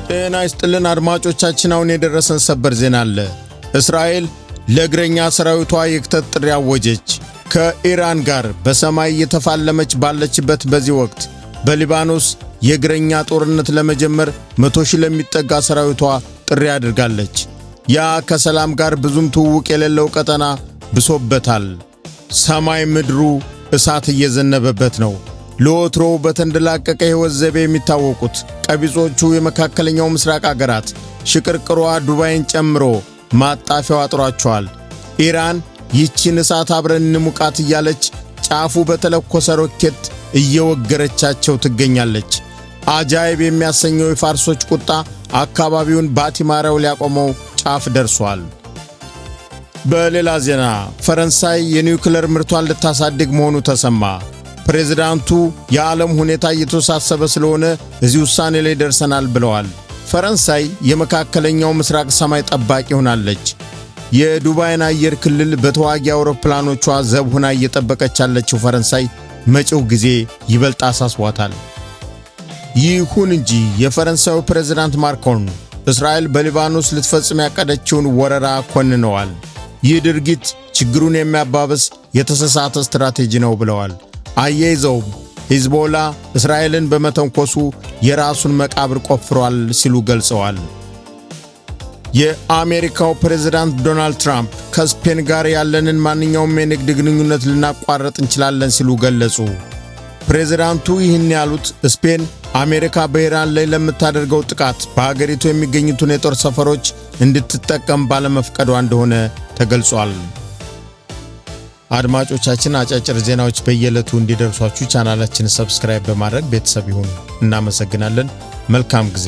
ጤና ይስጥልን አድማጮቻችን፣ አሁን የደረሰን ሰበር ዜና አለ። እስራኤል ለእግረኛ ሰራዊቷ የክተት ጥሪ አወጀች። ከኢራን ጋር በሰማይ እየተፋለመች ባለችበት በዚህ ወቅት በሊባኖስ የእግረኛ ጦርነት ለመጀመር 100,000 ለሚጠጋ ሰራዊቷ ጥሪ አድርጋለች። ያ ከሰላም ጋር ብዙም ትውውቅ የሌለው ቀጠና ብሶበታል። ሰማይ ምድሩ እሳት እየዘነበበት ነው። ለወትሮ በተንደላቀቀ ሕይወት ዘይቤ የሚታወቁት ቀቢጾቹ የመካከለኛው ምስራቅ አገራት ሽቅርቅሯ ዱባይን ጨምሮ ማጣፊያው አጥሯቸዋል። ኢራን ይህችን እሳት አብረን እንሙቃት እያለች ጫፉ በተለኮሰ ሮኬት እየወገረቻቸው ትገኛለች። አጃይብ የሚያሰኘው የፋርሶች ቁጣ አካባቢውን ባቲማሪያው ሊያቆመው ጫፍ ደርሷል። በሌላ ዜና ፈረንሳይ የኒውክሌር ምርቷን ልታሳድግ መሆኑ ተሰማ። ፕሬዝዳንቱ የዓለም ሁኔታ እየተወሳሰበ ስለሆነ እዚህ ውሳኔ ላይ ደርሰናል ብለዋል። ፈረንሳይ የመካከለኛው ምስራቅ ሰማይ ጠባቂ ሆናለች። የዱባይን አየር ክልል በተዋጊ አውሮፕላኖቿ ዘብ ሆና እየጠበቀች ያለችው ፈረንሳይ መጪው ጊዜ ይበልጥ አሳስቧታል። ይሁን እንጂ የፈረንሳዩ ፕሬዝዳንት ማክሮን እስራኤል በሊባኖስ ልትፈጽም ያቀደችውን ወረራ ኮንነዋል። ይህ ድርጊት ችግሩን የሚያባብስ የተሳሳተ ስትራቴጂ ነው ብለዋል። አያይዘውም ሂዝቦላ እስራኤልን በመተንኮሱ የራሱን መቃብር ቆፍሯል ሲሉ ገልጸዋል። የአሜሪካው ፕሬዝዳንት ዶናልድ ትራምፕ ከስፔን ጋር ያለንን ማንኛውም የንግድ ግንኙነት ልናቋርጥ እንችላለን ሲሉ ገለጹ። ፕሬዝዳንቱ ይህን ያሉት ስፔን አሜሪካ በኢራን ላይ ለምታደርገው ጥቃት በአገሪቱ የሚገኙትን የጦር ሰፈሮች እንድትጠቀም ባለመፍቀዷ እንደሆነ ተገልጿል። አድማጮቻችን፣ አጫጭር ዜናዎች በየዕለቱ እንዲደርሷችሁ ቻናላችንን ሰብስክራይብ በማድረግ ቤተሰብ ይሁኑ። እናመሰግናለን። መልካም ጊዜ።